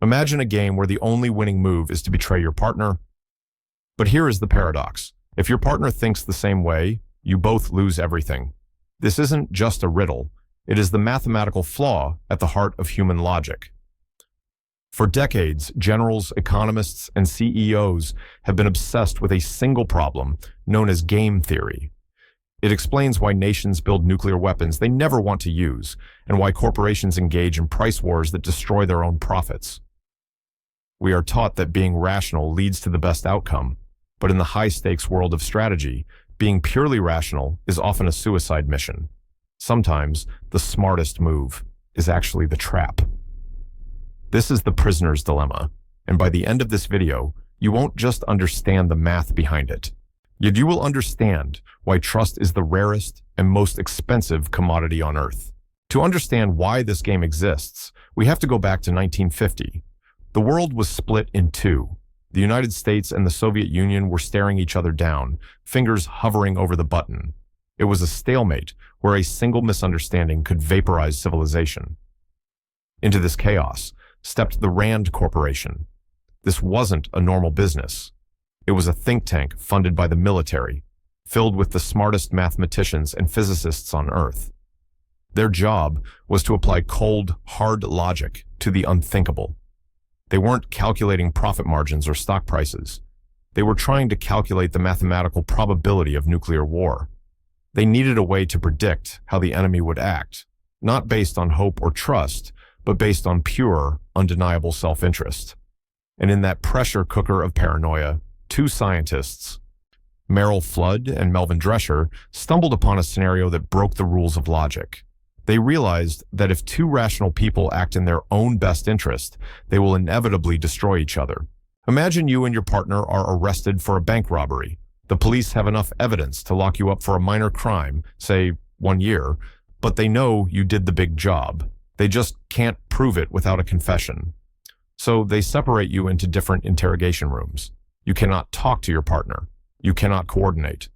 Imagine a game where the only winning move is to betray your partner. But here is the paradox. If your partner thinks the same way, you both lose everything. This isn't just a riddle. It is the mathematical flaw at the heart of human logic. For decades, generals, economists, and CEOs have been obsessed with a single problem known as game theory. It explains why nations build nuclear weapons they never want to use, and why corporations engage in price wars that destroy their own profits. We are taught that being rational leads to the best outcome, but in the high-stakes world of strategy, being purely rational is often a suicide mission. Sometimes, the smartest move is actually the trap. This is the prisoner's dilemma, and by the end of this video, you won't just understand the math behind it. Yet you will understand why trust is the rarest and most expensive commodity on Earth. To understand why this game exists, we have to go back to 1950. The world was split in two. The United States and the Soviet Union were staring each other down, fingers hovering over the button. It was a stalemate where a single misunderstanding could vaporize civilization. Into this chaos stepped the Rand Corporation. This wasn't a normal business. It was a think tank funded by the military, filled with the smartest mathematicians and physicists on Earth. Their job was to apply cold, hard logic to the unthinkable. They weren't calculating profit margins or stock prices. They were trying to calculate the mathematical probability of nuclear war. They needed a way to predict how the enemy would act, not based on hope or trust, but based on pure, undeniable self-interest. And in that pressure cooker of paranoia, two scientists, Merrill Flood and Melvin Drescher, stumbled upon a scenario that broke the rules of logic. They realized that if two rational people act in their own best interest, they will inevitably destroy each other. Imagine you and your partner are arrested for a bank robbery. The police have enough evidence to lock you up for a minor crime, say 1 year, but they know you did the big job. They just can't prove it without a confession. So they separate you into different interrogation rooms. You cannot talk to your partner. You cannot coordinate.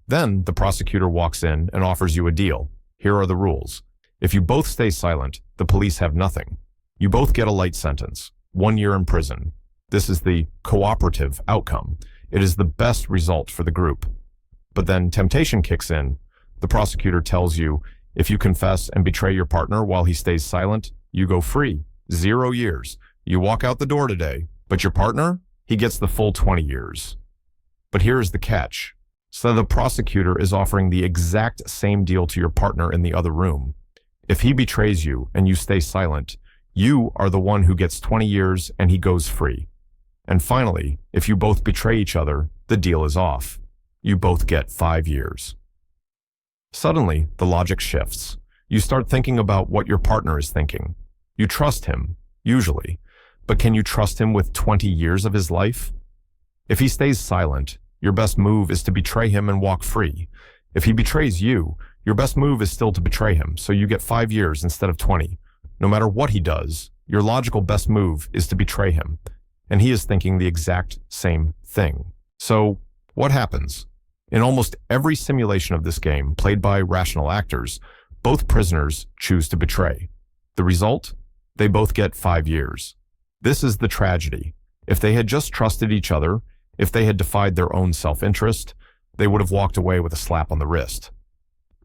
Then the prosecutor walks in and offers you a deal. Here are the rules. If you both stay silent, the police have nothing. You both get a light sentence, 1 year in prison. This is the cooperative outcome. It is the best result for the group. But then temptation kicks in. The prosecutor tells you, if you confess and betray your partner while he stays silent, you go free. 0 years. You walk out the door today. But your partner? He gets the full 20 years. But here is the catch. So the prosecutor is offering the exact same deal to your partner in the other room. If he betrays you and you stay silent, you are the one who gets 20 years and he goes free. And finally, if you both betray each other, the deal is off. You both get 5 years. Suddenly, the logic shifts. You start thinking about what your partner is thinking. You trust him, usually, but can you trust him with 20 years of his life? If he stays silent, your best move is to betray him and walk free. If he betrays you, your best move is still to betray him, so you get 5 years instead of 20. No matter what he does, your logical best move is to betray him, and he is thinking the exact same thing. So, what happens? In almost every simulation of this game, played by rational actors, both prisoners choose to betray. The result? They both get 5 years. This is the tragedy. If they had just trusted each other, if they had defied their own self-interest, they would have walked away with a slap on the wrist.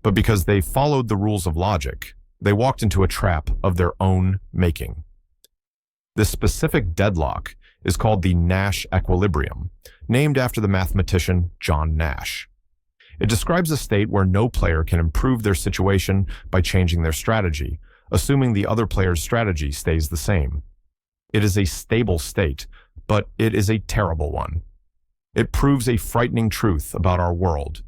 But because they followed the rules of logic, they walked into a trap of their own making. This specific deadlock is called the Nash equilibrium, named after the mathematician John Nash. It describes a state where no player can improve their situation by changing their strategy, assuming the other player's strategy stays the same. It is a stable state, but it is a terrible one. It proves a frightening truth about our world.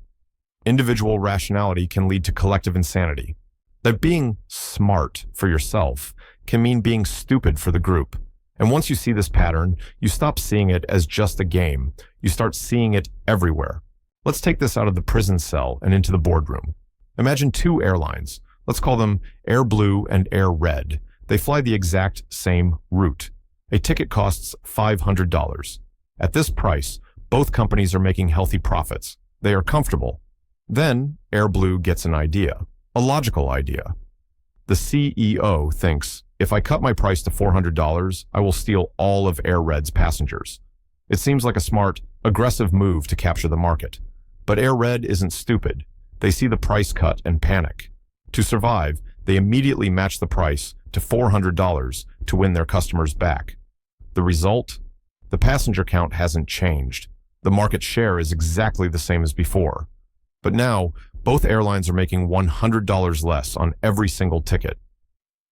Individual rationality can lead to collective insanity. That being smart for yourself can mean being stupid for the group. And once you see this pattern, you stop seeing it as just a game. You start seeing it everywhere. Let's take this out of the prison cell and into the boardroom. Imagine two airlines. Let's call them Air Blue and Air Red. They fly the exact same route. A ticket costs $500. At this price, both companies are making healthy profits. They are comfortable. Then Air Blue gets an idea, a logical idea. The CEO thinks, If I cut my price to $400, I will steal all of Air Red's passengers. It seems like a smart, aggressive move to capture the market. But Air Red isn't stupid. They see the price cut and panic. To survive, they immediately match the price to $400 to win their customers back. The result? The passenger count hasn't changed. The market share is exactly the same as before. But now, both airlines are making $100 less on every single ticket.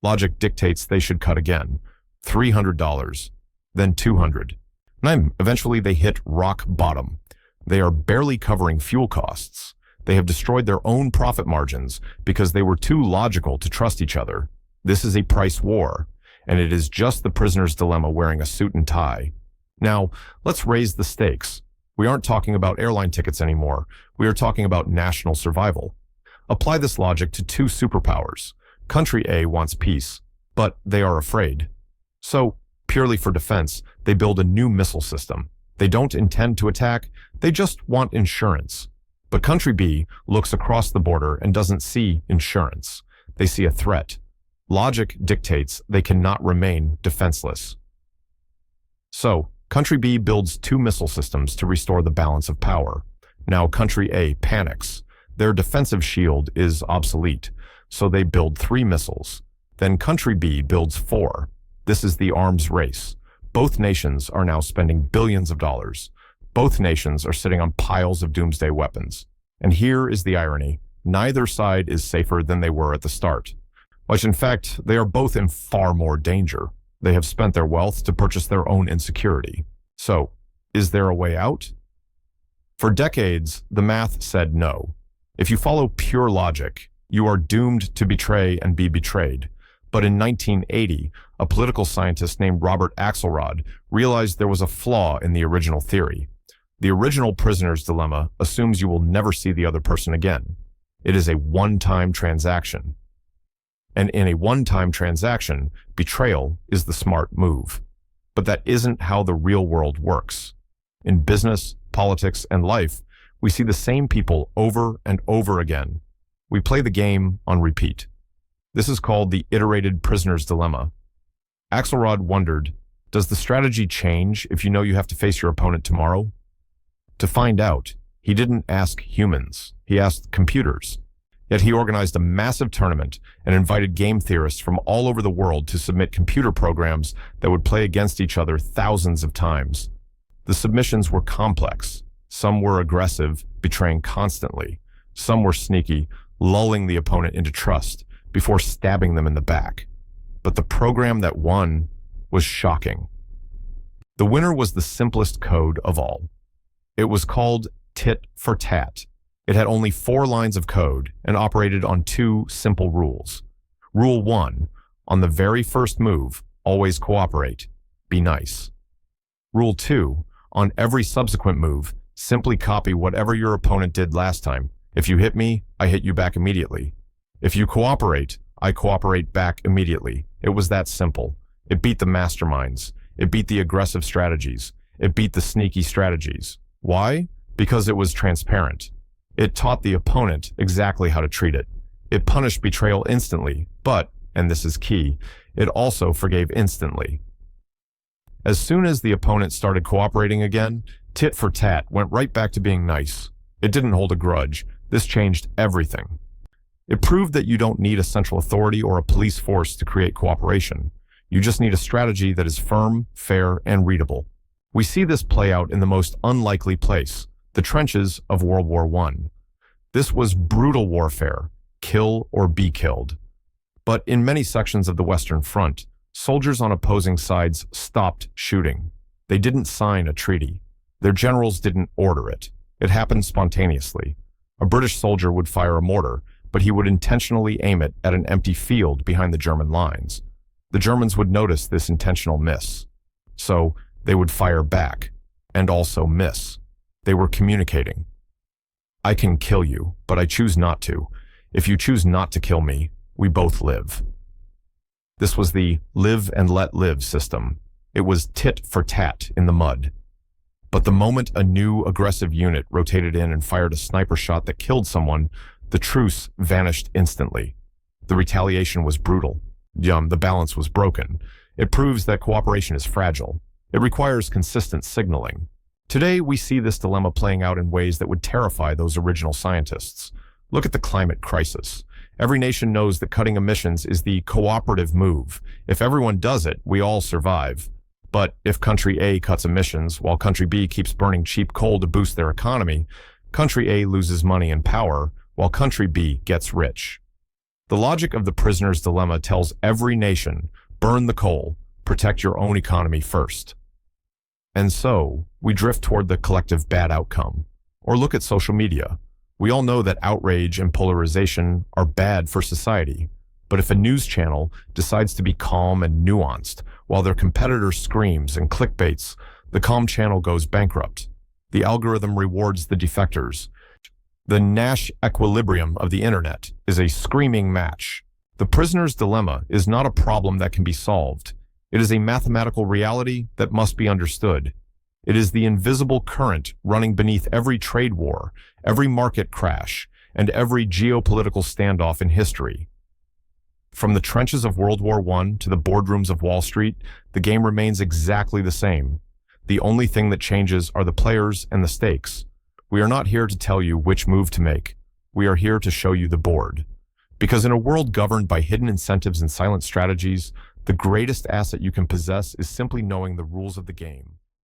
Logic dictates they should cut again. $300, then $200. And eventually they hit rock bottom. They are barely covering fuel costs. They have destroyed their own profit margins because they were too logical to trust each other. This is a price war, and it is just the prisoner's dilemma wearing a suit and tie. Now, let's raise the stakes. We aren't talking about airline tickets anymore. We are talking about national survival. Apply this logic to two superpowers. Country A wants peace, but they are afraid. So, purely for defense, they build a new missile system. They don't intend to attack, they just want insurance. But Country B looks across the border and doesn't see insurance. They see a threat. Logic dictates they cannot remain defenseless. So, Country B builds two missile systems to restore the balance of power. Now Country A panics. Their defensive shield is obsolete, so they build 3 missiles. Then Country B builds 4. This is the arms race. Both nations are now spending billions of dollars. Both nations are sitting on piles of doomsday weapons. And here is the irony. Neither side is safer than they were at the start. Which in fact, they are both in far more danger. They have spent their wealth to purchase their own insecurity. So, is there a way out? For decades, the math said no. If you follow pure logic, you are doomed to betray and be betrayed. But in 1980, a political scientist named Robert Axelrod realized there was a flaw in the original theory. The original prisoner's dilemma assumes you will never see the other person again. It is a one-time transaction. And in a one-time transaction, betrayal is the smart move. But that isn't how the real world works. In business, politics, and life, we see the same people over and over again. We play the game on repeat. This is called the iterated prisoner's dilemma. Axelrod wondered, does the strategy change if you know you have to face your opponent tomorrow? To find out, he didn't ask humans, he asked computers. Yet he organized a massive tournament and invited game theorists from all over the world to submit computer programs that would play against each other thousands of times. The submissions were complex. Some were aggressive, betraying constantly. Some were sneaky, lulling the opponent into trust before stabbing them in the back. But the program that won was shocking. The winner was the simplest code of all. It was called tit for tat. It had only 4 lines of code and operated on 2 simple rules. Rule 1, on the very first move, always cooperate, be nice. Rule 2, on every subsequent move, simply copy whatever your opponent did last time. If you hit me, I hit you back immediately. If you cooperate, I cooperate back immediately. It was that simple. It beat the masterminds. It beat the aggressive strategies. It beat the sneaky strategies. Why? Because it was transparent. It taught the opponent exactly how to treat it. It punished betrayal instantly, but, and this is key, it also forgave instantly. As soon as the opponent started cooperating again, tit for tat went right back to being nice. It didn't hold a grudge. This changed everything. It proved that you don't need a central authority or a police force to create cooperation. You just need a strategy that is firm, fair, and readable. We see this play out in the most unlikely place, the trenches of World War I. This was brutal warfare, kill or be killed. But in many sections of the Western Front, soldiers on opposing sides stopped shooting. They didn't sign a treaty. Their generals didn't order it. It happened spontaneously. A British soldier would fire a mortar, but he would intentionally aim it at an empty field behind the German lines. The Germans would notice this intentional miss. So they would fire back, and also miss. They were communicating. I can kill you, but I choose not to. If you choose not to kill me, we both live. This was the live and let live system. It was tit for tat in the mud. But the moment a new aggressive unit rotated in and fired a sniper shot that killed someone, the truce vanished instantly. The retaliation was brutal. The balance was broken. It proves that cooperation is fragile. It requires consistent signaling. Today, we see this dilemma playing out in ways that would terrify those original scientists. Look at the climate crisis. Every nation knows that cutting emissions is the cooperative move. If everyone does it, we all survive. But if country A cuts emissions while country B keeps burning cheap coal to boost their economy, country A loses money and power while country B gets rich. The logic of the prisoner's dilemma tells every nation, burn the coal, protect your own economy first. And so, we drift toward the collective bad outcome. Or look at social media. We all know that outrage and polarization are bad for society. But if a news channel decides to be calm and nuanced, while their competitor screams and clickbaits, the calm channel goes bankrupt. The algorithm rewards the defectors. The Nash equilibrium of the internet is a screaming match. The prisoner's dilemma is not a problem that can be solved. It is a mathematical reality that must be understood. It is the invisible current running beneath every trade war, every market crash, and every geopolitical standoff in history. From the trenches of World War I to the boardrooms of Wall Street, the game remains exactly the same. The only thing that changes are the players and the stakes. We are not here to tell you which move to make. We are here to show you the board. Because in a world governed by hidden incentives and silent strategies, the greatest asset you can possess is simply knowing the rules of the game.